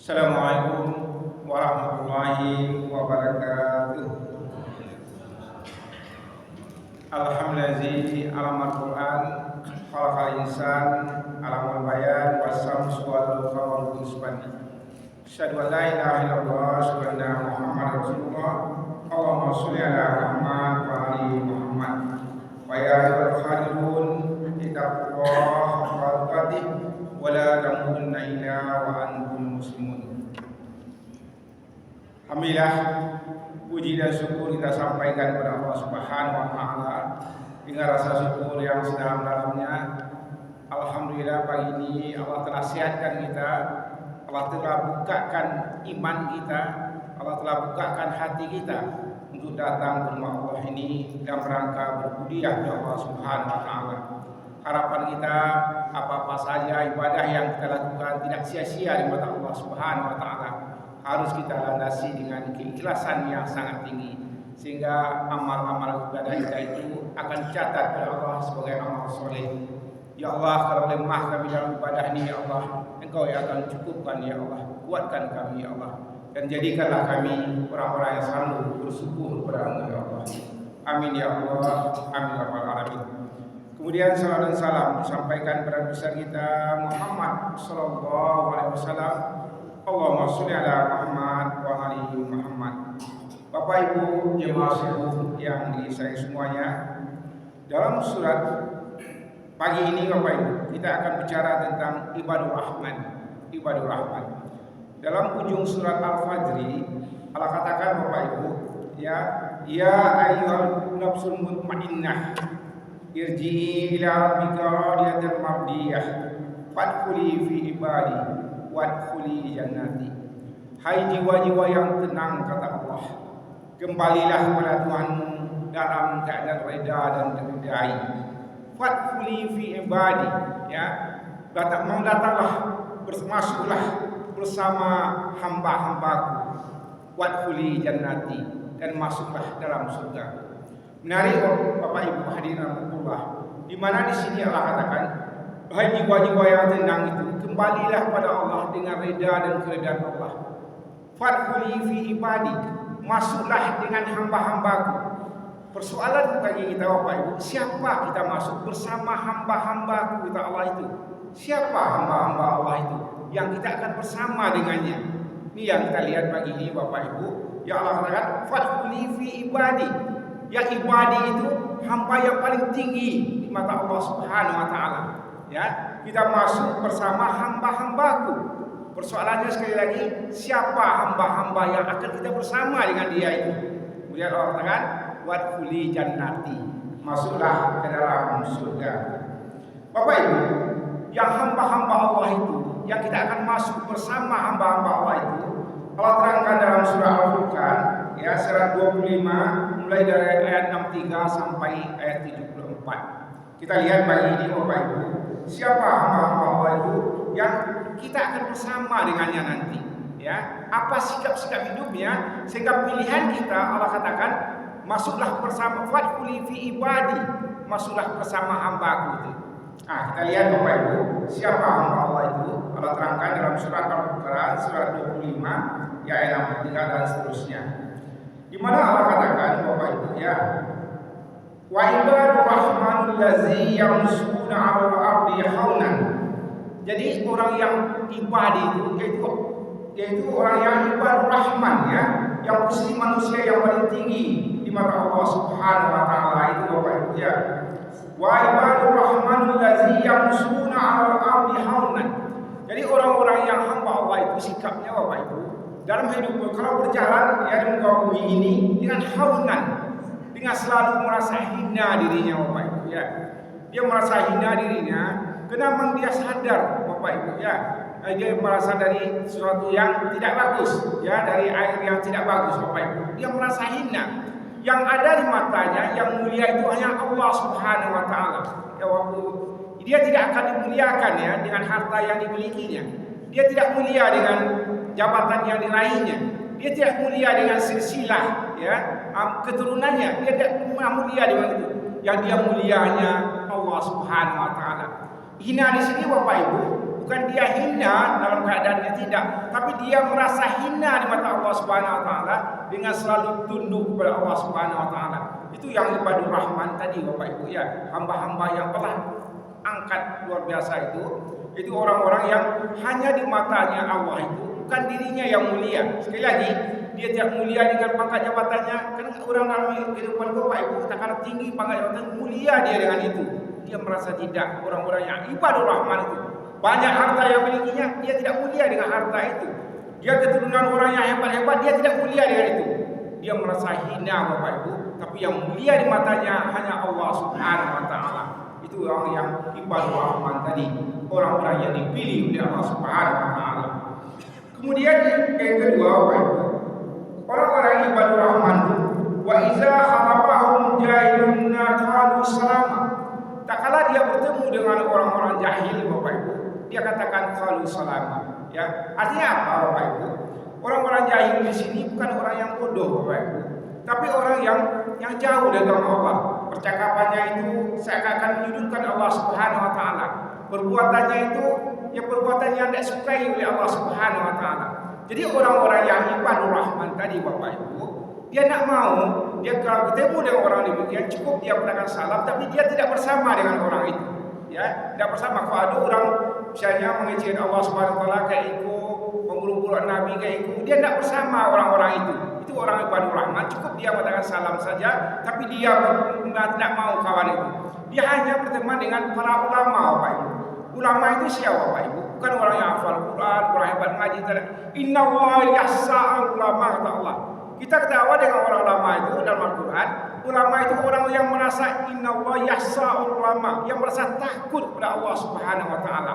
Assalamualaikum warahmatullahi wabarakatuh. Alhamdulillahi alamal Quran khalaqal insan alamal bayan wassams wal qamar bisbani. Asyhadu an la ilaha illallah wa anna Muhammadar Rasulullah. Allahumma sholli ala Muhammad wa ali Muhammad. Wa ya ayyuhal khalidun ittaqullaha haqqa tuqatih wa la tamutunna illa wa antum muslimun. Alhamdulillah, puji dan syukur kita sampaikan kepada Allah Subhanahu wa taala dengan rasa syukur yang sedalam-dalamnya. Alhamdulillah, pagi ini Allah telah sehatkan kita, Allah telah bukakan iman kita, Allah telah bukakan hati kita untuk datang ke rumah Allah ini dalam rangka berbudiah kepada Allah Subhanahu wa taala. Harapan kita apa-apa saja ibadah yang kita lakukan tidak sia-sia di mata Allah Subhanahu wa taala. Harus kita landasi dengan keikhlasan yang sangat tinggi, sehingga amal-amal ibadah kita itu akan dicatat oleh Allah sebagai amal soleh. Ya Allah, kalau lemah kami dalam ibadah ini, ya Allah, Engkau yang akan cukupkan, ya Allah. Kuatkan kami, ya Allah, dan jadikanlah kami orang-orang yang selalu bersyukur kepada-Mu, ya Allah. Amin ya Allah, amin ya rabbal alamin. Kemudian salam dan salam disampaikan kepada besar kita Muhammad sallallahu alaihi wasallam. Allahumma sholli ala Muhammad wa ali Muhammad. Bapak Ibu jemaah sekalian yang disayangi semuanya, dalam surat pagi ini Bapak Ibu kita akan bicara tentang ibadur rahman. Ibadur rahman. Dalam ujung surat Al-Fajr Allah katakan Bapak Ibu, ya ayyuhal nafsul mutmainnah irji'i ila rabbika radiyatan mardiyah fadkhuli fi ibadi wadkhuli jannati. Hai jiwa-jiwa yang tenang, kata Allah, kembalilah kepada Tuhanmu dalam keadaan reda dan teridai. Fadkhuli fi ibadi, ya, datanglah, masuklah bersama hamba-hambaku. Wadkhuli jannati, dan masuklah dalam surga. Menarik Bapak Ibu hadirin rahmatullah, di mana di sini Allah katakan, hai jiwa-jiwa yang tenang itu, kembalilah pada Allah dengan reda dan keredaan Allah. Fadkhuli fi ibadi, masuklah dengan hamba-hambaku. Persoalan bagi kita Bapak Ibu, siapa kita masuk bersama hamba-hambaku, kata Allah itu? Siapa hamba-hamba Allah itu yang kita akan bersama dengannya? Ini yang kita lihat pagi ini Bapak Ibu. Ya Allah katakan fadkhuli fi ibadi. Yang ibadi itu hamba yang paling tinggi di mata Allah Subhanahu wa taala. Ya, kita masuk bersama hamba-hambaku. Persoalannya sekali lagi, siapa hamba-hamba yang akan kita bersama dengan dia itu? Kemudian Allah katakan wadkhuli jannati, masuklah ke dalam surga. Bapak Ibu, yang hamba-hamba Allah itu, yang kita akan masuk bersama hamba-hamba Allah itu, Allah terangkan dalam surah Al-Furqan, ya, surat 25 mulai dari ayat 63 sampai ayat 74. Kita lihat pagi ini Bapak Ibu, siapa hamba-hamba Allah itu yang kita akan bersama dengannya nanti, ya. Apa sikap-sikap hidupnya sehingga pilihan kita Allah katakan masuklah bersama fadkhuli fi ibadi, masuklah bersama hambaku itu. Nah, kita lihat Bapak Ibu, siapa hamba Allah itu? Allah terangkan dalam surat Al-Baqarah surat 25 ya ayat 63 dan seterusnya. Di mana Allah katakan Bapak Ibu, ya, wa ibadur rahmanul ladzi yamshuna 'alal ardi haunan. Jadi orang yang ibadi itu yaitu orang yang ibadur rahman, ya, yang posisi manusia yang paling tinggi di mata Allah Subhanahu wa taala itu Bapak Ibu, ya. Wa ibadur rahmanul ladzi yamshuna 'alal ardi haunan. Jadi orang-orang yang hamba Allah itu sikapnya Bapak Ibu dalam hidup kalau berjalan, ya, di muka bumi ini dengan haunan, dengan selalu merasa hina dirinya Bapak Ibu, ya. Dia merasa hina dirinya karena memang dia sadar Bapak Ibu, ya, dia merasa dari sesuatu yang tidak bagus, ya, dari air yang tidak bagus Bapak Ibu. Dia merasa hina. Yang ada di matanya yang mulia itu hanya Allah Subhanahu wa taala. Ya, waktu dia tidak akan dimuliakan, ya, dengan harta yang dimilikinya. Dia tidak mulia dengan jabatan yang diraihnya. Dia tidak mulia dengan silsilah, ya, keturunannya. Dia tidak mulia dengan itu. Yang dia mulianya Allah Subhanahu wa taala. Hina di sini Bapak Ibu bukan dia hina dalam keadaannya tidak, tapi dia merasa hina di mata Allah Subhanahu wa taala dengan selalu tunduk kepada Allah Subhanahu wa taala. Itu yang ibadur rahman tadi Bapak Ibu ya, hamba-hamba yang telah angkat luar biasa itu orang-orang yang hanya di matanya Allah itu bukan dirinya yang mulia. Sekali lagi, dia tidak mulia dengan pangkat jabatannya. Karena orang dalam kehidupan Bapak Ibu takkan tinggi pangkat jabatan, mulia dia dengan itu. Dia merasa tidak. Orang-orang yang ibadur rahman itu banyak harta yang milikinya, dia tidak mulia dengan harta itu. Dia keturunan orang yang hebat-hebat, dia tidak mulia dengan itu. Dia merasa hina Bapak Ibu, tapi yang mulia di matanya hanya Allah Subhanahu wa taala. Itu orang yang ibadur rahman tadi, orang-orang yang dipilih oleh Allah Subhanahu wa taala. Kemudian yang kedua Bapak Ibu, orang-orang yang ibadur rahman itu wa iza khatabahum jahilun qalu salama. Tak kala dia bertemu dengan orang-orang jahil Bapak Ibu, dia katakan qalu salama. Ya, artinya apa Bapak Ibu? Orang-orang jahil di sini bukan orang yang bodoh Bapak Ibu, tapi orang yang jauh dari Allah. Percakapannya itu seakan-akan menyudutkan Allah Subhanahu wa taala. Perbuatannya itu ya perbuatan yang tidak sukai oleh Allah Subhanahu wa taala. Jadi orang-orang yang ibadur rahman tadi Bapak Ibu, dia nak mau, dia kalau ketemu dengan orang demikian cukup dia mengatakan salam, tapi dia tidak bersama dengan orang itu. Ya, tidak bersama. Kalau ada orang misalnya mengejek Allah Subhanahu wa taala kayak itu, mengurung-urung Nabi kayak itu, dia tidak bersama orang-orang itu. Itu orang ibadur rahman, cukup dia mengatakan salam saja, tapi dia tidak mau kawan itu. Dia hanya berteman dengan para ulama Bapak Ibu. Ulama itu siapa Bapak Ibu? Bukan orang yang hafal Quran, orang hebat ngaji. Innallaha yasa'al ulama, kata Allah. Kita ketawa dengan orang ulama itu dalam Al-Quran. Ulama itu orang yang merasa innallaha yasa'al ulama, yang merasa takut kepada Allah Subhanahu wa taala.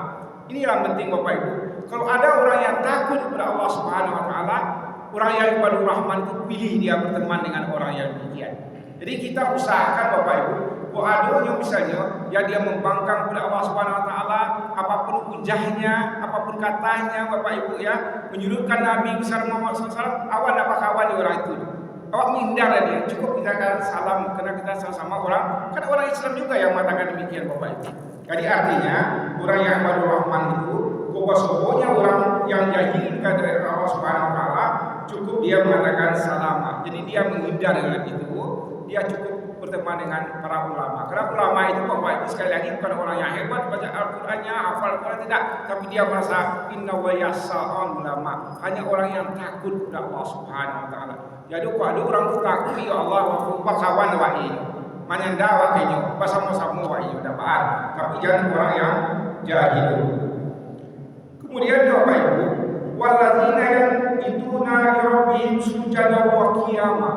Ini yang penting Bapak Ibu. Kalau ada orang yang takut kepada Allah Subhanahu wa taala, orang yang ibadur rahman itu pilih dia berteman dengan orang yang demikian. Jadi kita usahakan Bapak Ibu, adanya misalnya ya dia membangkang kepada Allah Subhanahu wa taala, apapun hujahnya, apapun katanya Bapak Ibu ya, menyudutkan Nabi besar Muhammad SAW, awak tidak kawan di orang itu. Awak menghindar dari dia, cukup kita katakan salam karena kita sama-sama orang, kan orang Islam juga yang mengatakan demikian Bapak Ibu. Jadi artinya orang yang ibadur rahman itu pokoknya orang yang jahil dari Allah Subhanahu wa taala, cukup dia mengatakan salam. Jadi dia menghindar dengan itu, dia cukup berteman dengan para ulama. Karena ulama itu Bapak Ibu sekali lagi bukan orang yang hebat baca Al-Qur'annya, hafal Al-Qur'an tidak, tapi dia merasa inna wa yasa'al ulama, hanya orang yang takut kepada Allah Subhanahu wa taala. Jadi kalau ada orang takut ya Allah wa kawan wa ini. Mananda wa kenyo, sama-sama wa ini dapat. Tapi jangan orang yang jahil. Kemudian Bapak Ibu, walladzina yaqituna li rabbihim sujadan wa qiyamah.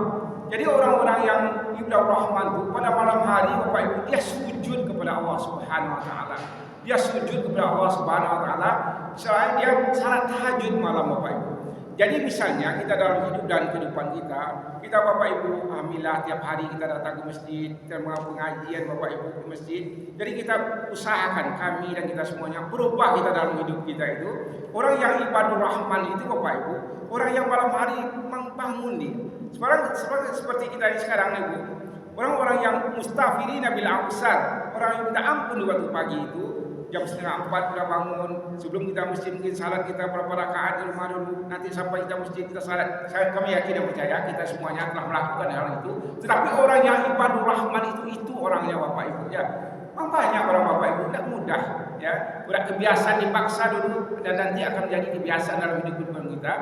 Jadi orang-orang yang ibadur rahman itu pada malam hari Bapak Ibu dia sujud kepada Allah Subhanahu wa taala. Dia sujud kepada Allah Subhanahu wa taala, selain dia salat tahajud malam Bapak Ibu. Jadi misalnya kita dalam hidup dan kehidupan kita Bapak Ibu alhamdulillah tiap hari kita datang ke masjid, kita mengambil pengajian Bapak Ibu ke masjid. Jadi kita usahakan kami dan kita semuanya berubah kita dalam hidup kita itu. Orang yang ibadur rahman itu Bapak Ibu, orang yang malam hari bangun dia. Seperti kita ini sekarang nih Bu. Orang-orang yang mustafirina bil awsar, orang yang minta ampun di waktu pagi itu, jam 3:30 kita bangun, sebelum kita mesti mungkin salat kita berapa rakaat di rumah dulu, nanti sampai kita masjid kita salat. Kami yakin dan percaya kita semuanya telah melakukan hal itu. Tetapi orang yang ibadur rahman itu orangnya Bapak Ibu ya. Banyak orang Bapak Ibu tidak mudah ya. Udah kebiasaan dipaksa dulu dan nanti akan menjadi kebiasaan dalam hidup kita.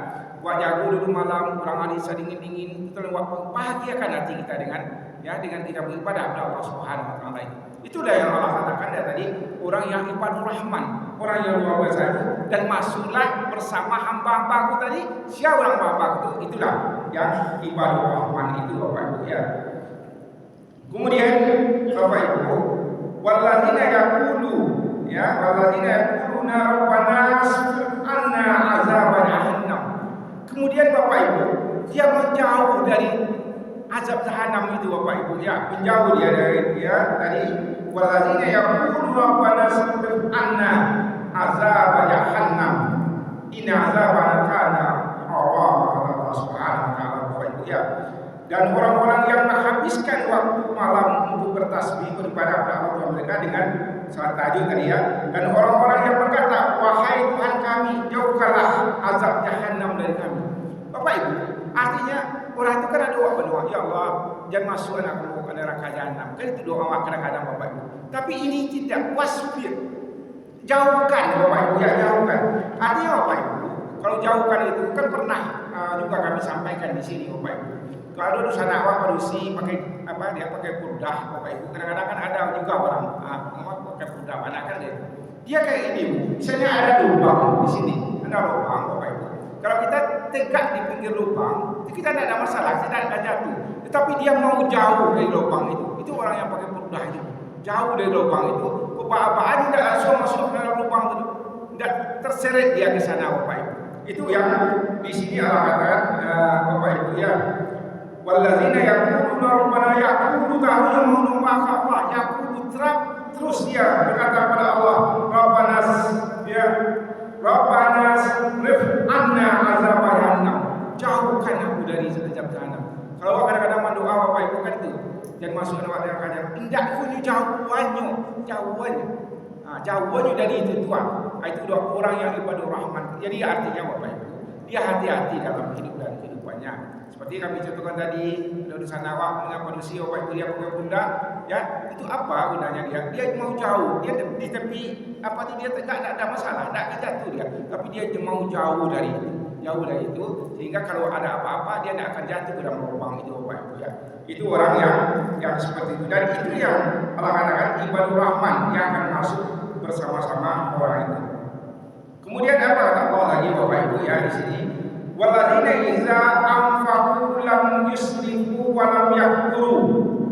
Buat jago dulu malam, orang hari dingin-dingin, kita bahagiakan hati kita dengan kita beribadah kepada Allah Subhanahu wa taala itu. Itulah yang Allah katakan tadi, orang yang ibadur rahman, orang yang luar biasa itu, dan masuklah bersama hamba-hambaku tadi. Siapa orang hamba itu? Itulah yang ibadur rahman itu Bapak Ibu ya. Kemudian Bapak Ibu, walladzina yaquluna rabbana asfir anna azaban jahannam. Kemudian Bapak Ibu, dia menjauh dari azab jahanam itu Bapak Ibu ya, menjauh dia dari walladzina yaquluna rabbana asfir anna azab jahannam inna azabana kana gharaam, kata Allah Subhanahu wa taala Bapak Ibu ya. Dan orang-orang yang menghabiskan waktu malam untuk bertasbih beribadah kepada Allah mereka dengan saat tajuk tadi ya. Dan orang-orang yang berkata, wahai Tuhan kami, jauhkanlah azab Jahannam dari kami. Bapak Ibu, artinya orang itu kan ada doa, ya Allah, jangan masuk anakku ke neraka Jahannam. Kan itu doa kadang-kadang Bapak Ibu. Tapi ini tidak wasfir. Jauhkan Bapak Ibu, ya jauhkan. Artinya Bapak Ibu, kalau jauhkan itu kan pernah juga kami sampaikan di sini Bapak Ibu. Kalau di sana awak manusia pakai apa dia pakai purdah Bapak Ibu. Kadang-kadang kan ada juga orang pakai purdah mana kan dia kayak ini Bu. Misalnya ada lubang di sini, ada lubang Bapak Ibu. Kalau kita tegak di pinggir lubang, kita tidak ada masalah, tidak akan jatuh. Tetapi dia mau jauh dari lubang itu orang yang pakai purdah itu. Jauh dari lubang itu, apa-apaan tidak langsung masuk ke dalam lubang itu. Tidak terseret dia ke sana Bapak Ibu. Itu yang di sini Allah katakan Bapak Ibu ya. Wallazina yaquluna rabbana yaqulu ta'ala ma'na Allah yaqulu terus dia berkata kepada Allah Rabbana ya Rabbana rif anna azab jahannam, jauhkan aku dari azab jahannam. Kalau kadang-kadang mendoa Bapak Ibu kan itu jangan masuk neraka jahannam. Tidak punya jauhannya. Jauhannya dari itu Tuhan. Itu doa orang yang ibadah rahman. Jadi artinya Bapak Ibu, dia hati-hati dalam hidup dan kehidupannya. Seperti kami contohkan tadi, dari sana awak mengapa manusia Bapak Ibu dia pakai pundak, ya itu apa gunanya dia? Dia mau jauh, dia di tepi apa itu dia tidak ada masalah, tidak jatuh dia, tapi dia mau jauh dari itu, sehingga kalau ada apa-apa dia tidak akan jatuh ke dalam lubang itu Bapak Ibu ya. Itu orang yang seperti itu dan itu yang Allah katakan ibadur rahman yang akan masuk bersama-sama orang itu. Kemudian apa kata Allah lagi Bapak Ibu ya di sini? Walladzina iza anfaqu lam yusrifu wa lam yaqturu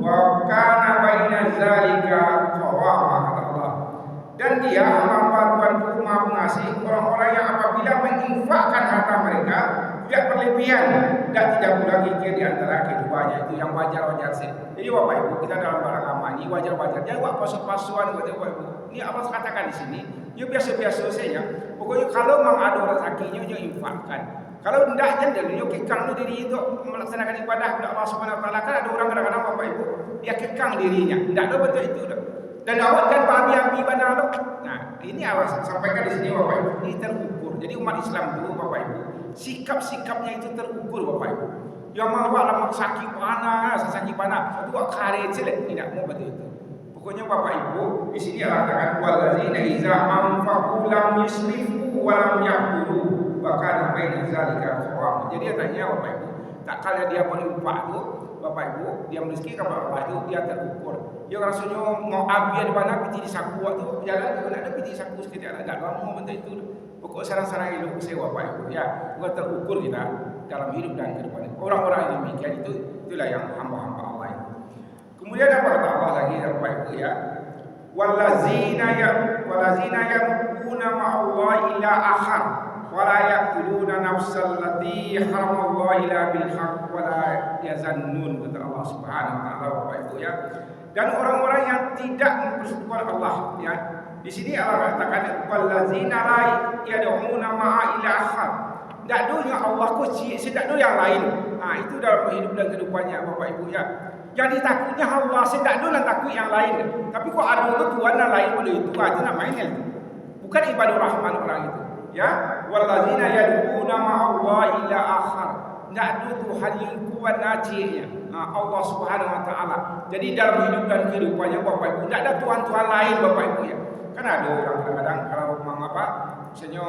wa kana baina zalika qawama kata Allah. Dan dia hamba Tuhanku Maha Pengasih orang-orang yang apabila menginfakkan harta mereka tidak berlebihan dan tidak pula gigih di antara keduanya, itu yang wajar-wajar sih. Jadi Bapak Ibu kita dalam beragama ini wajar-wajar. Jangan buat pas-pasuan Bapak Ibu. Ini Allah katakan di sini, ya biasa-biasa saja. Pokoknya kalau memang ada rezekinya dia infakkan. Kalau tidak jendel, dia kekang diri itu melaksanakan ibadah kepada Allah Subhanahu Wa Taala. Kan ada orang kadang-kadang Bapak Ibu dia kekang dirinya. Tidak ada betul itu. Dan awak kan babi-babi ibadah itu. Nah, ini Allah sampaikan di sini Bapak Ibu. Ini terukur. Jadi umat Islam itu Bapak Ibu, sikap-sikapnya itu terukur Bapak Ibu. Yang mau lama sakit panas, satu kare celek tidak mau betul itu. Pokoknya Bapak Ibu di sini Allah katakan wallazina iza anfaqu lam yusrifu wa lam yaqturu wa kana baina zalika qawama. Jadi katanya Bapak Ibu, tak kala dia berinfak itu Bapak Ibu, dia rezeki kepada Allah itu dia terukur. Dia rasanya mau ambil di mana piti di saku itu jalan itu ada piti saku sekitar ada mau bentuk itu. Pokok sarang-sarang hidup saya Bapak Ibu ya, buat terukur kita dalam hidup dan kehidupan. Orang-orang yang demikian itulah yang hamba-hamba Allah itu. Kemudian apa kata Allah lagi Bapak Ibu ya? Wallazina yaquluna ma'allahi ila akhar wa la yaqtuluna nafsal lati haramallahu illa bil haqq wa la yazannun kata Allah Subhanahu wa taala Bapak Ibu ya. Dan orang-orang yang tidak mempersekutukan Allah ya. Di sini Allah katakan wallazina la yad'una ma'a ila akhar. Tidak dunia Allah kunci, tidak ada yang lain. Nah, itu dalam hidup dan kehidupannya Bapak Ibu ya. Yang ditakutnya Allah, tidak ada yang takut yang lain. Tapi kok ada itu Tuhan yang lain boleh itu namanya. Bukan ibadah rahman orang itu. Ya, wallazina yad'una ma'allahi ila akhar. Tidak ada Tuhan yang kuat najinya. Allah Subhanahu Wa Taala. Jadi dalam hidup dan kehidupannya Bapak Ibu tidak ada Tuhan lain Bapak Ibu ya. Kan ada orang kadang-kadang kalau memang apa misalnya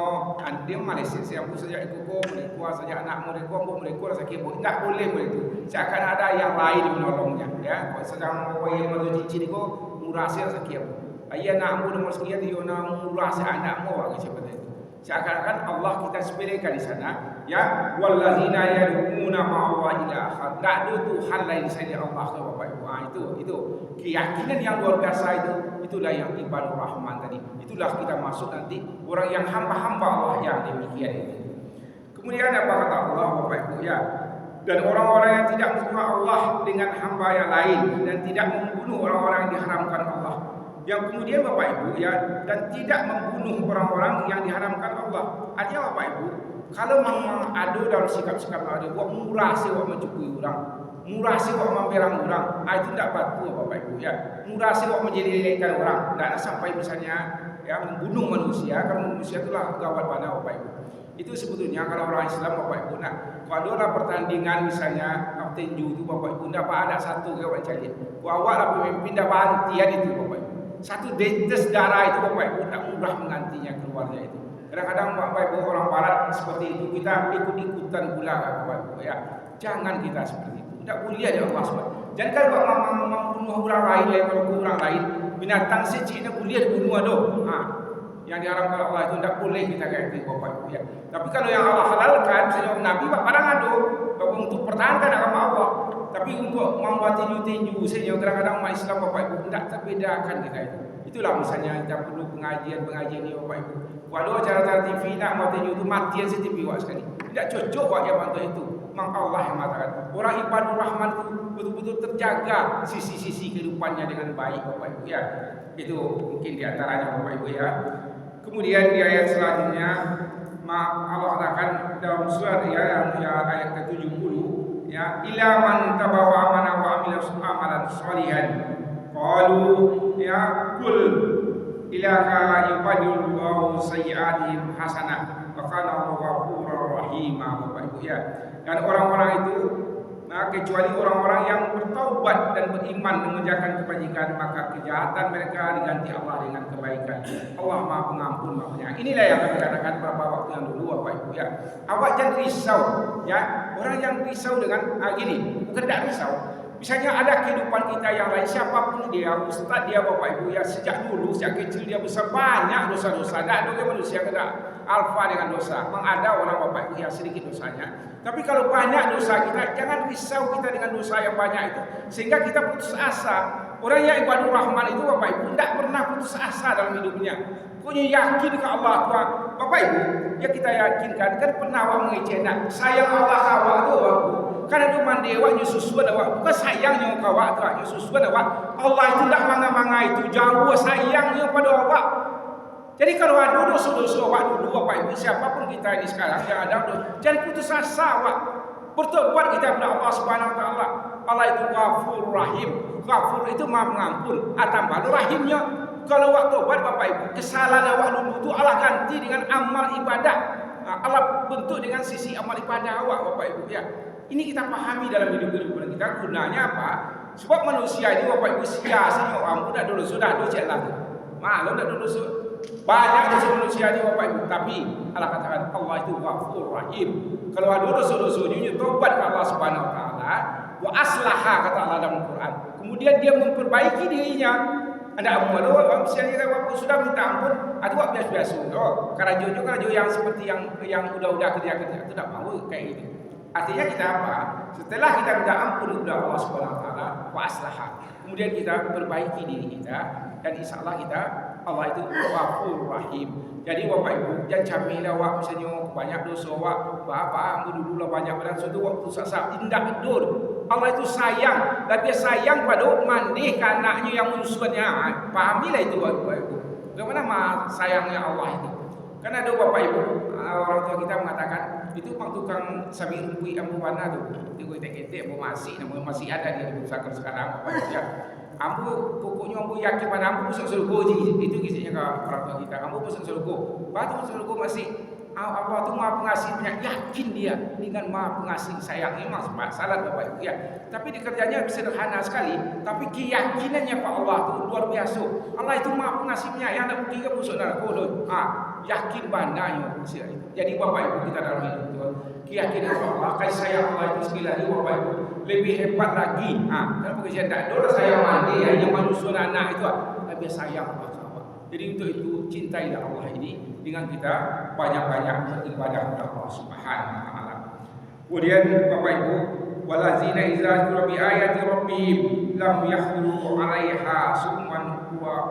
dia Malaysia saya pun saja ikut mereka saja anak mereka rasa kebo tidak boleh begitu. Seakan ada yang lain menolongnya ya. Kalau sedang mau yang cincin itu murah saya rasa kebo. Ayah nakmu nomor sekian dia nak murah saya anakmu bagi seperti itu. Seakan-akan Allah kita sepelekan di sana ya wallazina yad'una ma'allahi ila akhar. Tidak ada Tuhan lain selain Allah Bapak Ibu. Itu keyakinan yang luar biasa itulah yang ibadah rahman tadi. Itulah kita masuk nanti orang yang hamba-hamba Allah yang demikian itu. Kemudian apa kata Allah Bapak Ibu ya? Dan orang-orang yang tidak membunuh Allah dengan hamba yang lain dan tidak membunuh orang-orang yang diharamkan Allah. Yang kemudian Bapak Ibu ya dan tidak membunuh orang-orang yang diharamkan Allah. Artinya Bapak Ibu, kalau memang ada dalam sikap-sikap ada buat murah sewa mencukui orang. Murah sih kok memberang orang. Itu tidak patuh Bapak Ibu ya. Murah sih kok menjelek-jelekan orang. Tidak sampai misalnya ya membunuh manusia. Karena manusia itulah gawat pada Bapak Ibu. Itu sebetulnya kalau orang Islam Bapak Ibu. Nah, kalau ada pertandingan misalnya tinju itu Bapak Ibu, tidak ada satu kawan cari. Awak lah pemimpin dah antian itu Bapak Ibu. Satu detes darah itu Bapak Ibu tidak mudah menggantinya keluarnya itu. Kadang-kadang Bapak Ibu orang Barat seperti itu kita ikut-ikutan pula Bapak Ibu ya. Jangan kita seperti itu. Tidak boleh ya Allah SWT. Jangan kalau membunuh orang lain, membunuh orang lain, binatang seci tidak boleh dibunuh aduh. Yang diharamkan Allah itu tidak boleh kita kayak itu Bapak Ibu ya. Tapi kalau yang Allah halalkan, misalnya Nabi Pak padang adu untuk pertahankan agama Allah. Tapi untuk membuat tinju-tinju, misalnya kadang-kadang umat Islam Bapak Ibu tidak terbedakan kita itu. Itulah misalnya kita perlu pengajian ini Bapak Ibu. Kalau acara-acara TV nak mau tinju itu matian si TV wak sekali. Tidak cocok wak yang bantu itu. Memang Allah yang mengatakan orang ibadur rahman itu betul-betul terjaga sisi-sisi kehidupannya dengan baik Bapak Ibu ya. Itu mungkin diantaranya Bapak Ibu ya. Kemudian di ayat selanjutnya Allah katakan dalam surat ya ayat ke-70 ya ila man tabawa amana wa amila amalan sholihan qalu ya kul ilaka yubadilullahu sayyi'atihim hasanah wa kana Allahu ghafurur rahim Bapak Ibu ya. Dan orang-orang itu kecuali orang-orang yang bertaubat dan beriman mengerjakan kebajikan, maka kejahatan mereka diganti Allah dengan kebaikan. Allah Maha Pengampun maknanya. Inilah yang kami katakan beberapa waktu yang dulu Bapak Ibu ya. Awak jangan risau ya. Orang yang risau dengan gini, bukan tidak risau. Misalnya ada kehidupan kita yang lain, siapapun dia, ustaz dia Bapak Ibu ya, sejak dulu, sejak kecil dia besar banyak dosa-dosa. Tidak ada manusia kena alfa dengan dosa. Memang ada orang Bapak Ibu yang sedikit dosanya. Tapi kalau banyak dosa kita, jangan risau kita dengan dosa yang banyak itu, sehingga kita putus asa. Orang yang ibadur rahman itu Bapak Ibu tidak pernah putus asa dalam hidupnya. Pokoknya yakin ke Allah Tuhan. Bapak Ibu, ya kita yakinkan kan pernah awak mengecenak sayang Allah awak tu awak. Karena itu mandewa nyususuan awak, bukan sayangnya awak tu nyususuan awak. Allah itu tidak manga-manga itu jauh sayangnya pada awak. Jadi kalau ada dosa-dosa awak dulu Bapak Ibu, siapapun kita ini sekarang yang ada jangan putus asa awak. Bertobat kita kepada Allah Subhanahu wa taala. Allah itu Ghafur Rahim. Ghafur itu Maha Pengampun, tambah rahimnya. Kalau awak tobat Bapak Ibu, kesalahan awak dulu itu Allah ganti dengan amal ibadah. Allah bentuk dengan sisi amal ibadah awak Bapak Ibu ya. Ini kita pahami dalam hidup kita. Gunanya apa? Sebab manusia ini Bapak Ibu sia-sia ampu dah dulu sudah cek lah. Malu dah dulu banyak dosa manusia ini Bapak Ibu, tapi Allah katakan Allah itu Ghafur Rahim. Kalau ada dosa-dosanya tobat ke Allah Subhanahu wa taala, wa aslaha kata Allah dalam Al-Qur'an. Kemudian dia memperbaiki dirinya. Ada amal misalnya kita sudah minta ampun, itu biasa-biasa. Karajo yang seperti yang udah kerja itu tidak mau kayak gitu. Artinya kita apa? Setelah kita minta ampun kepada Allah Subhanahu wa taala, wa aslaha. Kemudian kita perbaiki diri kita dan insyaallah kita Allah itu Ghafur Rahim. Jadi Bapak Ibu jangan camilah awak misalnya banyak dosa awak, apa dulu lah banyak pada suatu waktu sasa indah betul. Allah itu sayang dan dia sayang pada mandi anaknya yang musuhnya. Pahamilah itu Bapak Ibu. Bagaimana sayangnya Allah itu? Karena ada Bapak Ibu orang tua kita mengatakan itu tukang sabi rumpui ambu mana tu. Itu ketek-ketek masih ada di pusaka sekarang Bapak Ibu ya. Ambu pokoknya ambu yakin pada ambu masuk surga je. Itu kisahnya ke orang tua kita. Ambu masuk surga. Batu masuk surga masih Allah tu Maha Pengasihnya, yakin dia dengan Maha Pengasih sayang. Memang salah Bapak Ibu ya. Tapi dikerjanya sederhana sekali, tapi keyakinannya Pak Allah tu luar biasa. Allah itu Maha Pengasihnya, yang ada bukti ke busuk neraka tu. Yakin bandanya jadi Bapak Ibu kita dalam hidup itu keyakinan Allah, kasih sayang Allah itu sekali lagi Bapak Ibu lebih hebat lagi. Kalau pekerjaan tak ada sayang mandi yang manusia anak itu lebih sayang Allah. Jadi untuk itu cintailah Allah ini dengan kita banyak-banyak beribadah kepada Allah Subhanahu wa taala. Kemudian Bapak Ibu, walazina idza zikra bi ayati rabbihim lam yakhduru 'alaiha summan wa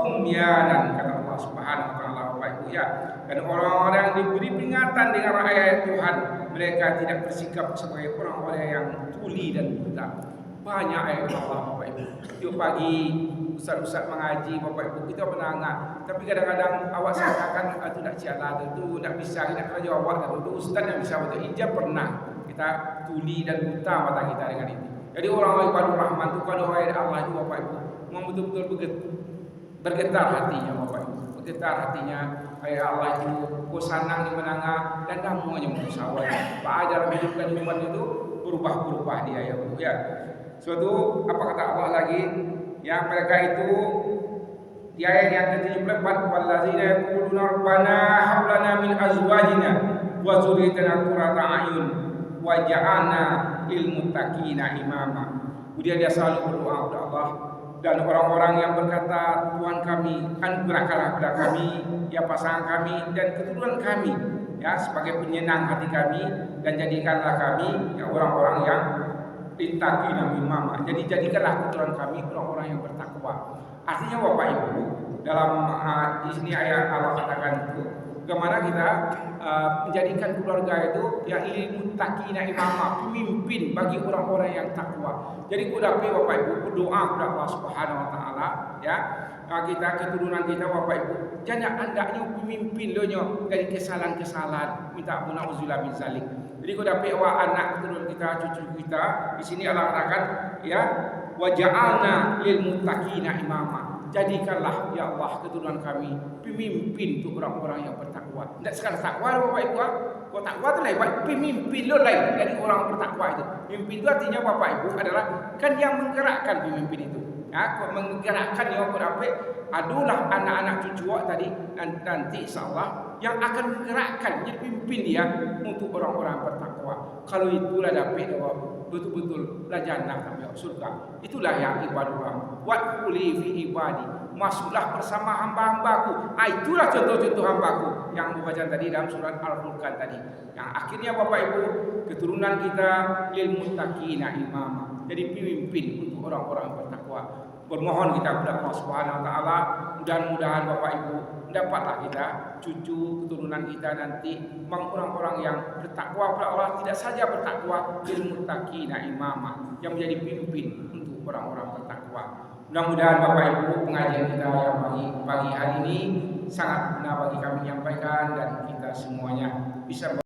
umyanan kata Allah Subhanahu wa taala Bapak Ibu ya. Dan orang-orang yang diberi peringatan dengan ayat Tuhan, mereka tidak bersikap sebagai orang-orang yang tuli dan buta. Banyak ayat Allah Bapak Ibu. Tiap pagi ustaz-ustaz mengaji Bapak Ibu kita menangah, tapi kadang-kadang awak sangkakan itu tak jalan, itu tak bisa, kita kerja awak itu ustaz yang bisa betul ijab pernah kita kita tuli dan buta mata kita dengan itu. Jadi orang-orang ibadur rahman itu kalau ayat Allah itu Bapak Ibu memang betul-betul bergetar hatinya Bapak Ibu. Bergetar hatinya ayat Allah itu kusanang di menanga dan kamu hanya musawat. Pak ajar hidupkan iman itu berubah-berubah dia ya Bu ya. Suatu apa kata Allah lagi yang mereka itu di ayat yang ke-74 wallazina yaquluna rabbana hab lana min azwajina wa dzurriyyatina qurrata a'yun waj'alna lil muttaqina imama. Kemudian dia selalu berdoa kepada Allah dan orang-orang yang berkata Tuhan kami anugerahkanlah kepada kami ya pasangan kami dan keturunan kami ya sebagai penyenang hati kami dan jadikanlah kami ya orang-orang yang muttaqina imama. Jadi jadikanlah keturunan kami orang-orang yang bertakwa. Artinya Bapak Ibu dalam di sini ayat Allah katakan itu bagaimana kita menjadikan keluarga itu yang muttaqina imama, pemimpin bagi orang-orang yang takwa. Jadi kudapi Bapak Ibu berdoa kepada Allah Subhanahu wa taala ya. Kita keturunan kita Bapak Ibu jangan andaknya pemimpin loh dari kesalahan-kesalahan minta ampun auzubillah min zalik. Jadi kudapi anak keturunan kita, cucu kita di sini Allah katakan ya waja'alna lil muttaqina imama. Jadikanlah ya Allah keturunan kami pemimpin untuk orang-orang yang bertakwa. Tidak sekadar takwa Bapak Ibu. Kalau takwa itu lain, pemimpin lo lain dari orang bertakwa itu. Pemimpin itu artinya Bapak Ibu adalah kan yang menggerakkan pemimpin itu. Ya, menggerakkan yang apa? Adalah anak-anak cucu tadi nanti insyaallah yang akan menggerakkan jadi pemimpin dia untuk orang-orang bertakwa. Kalau itulah dapat betul-betul lajannah kami surga. Itulah yang ibadah. Wa quli fi ibadi, masuklah bersama hamba-hambaku. Itulah contoh-contoh hambaku yang dibaca tadi dalam surat Al-Furqan tadi. Yang akhirnya Bapak Ibu keturunan kita lil muttaqina imama. Jadi pemimpin untuk orang-orang bertakwa. Bermohon kita kepada Allah Subhanahu wa taala, mudah-mudahan Bapak Ibu dapatlah kita cucu keturunan kita nanti orang-orang yang bertakwa kepada Allah, tidak saja bertakwa lil muttaqina imama, yang menjadi pemimpin untuk orang-orang bertakwa. Mudah-mudahan Bapak Ibu pengajian kita yang pagi hari ini sangat benar bagi kami menyampaikan dan kita semuanya bisa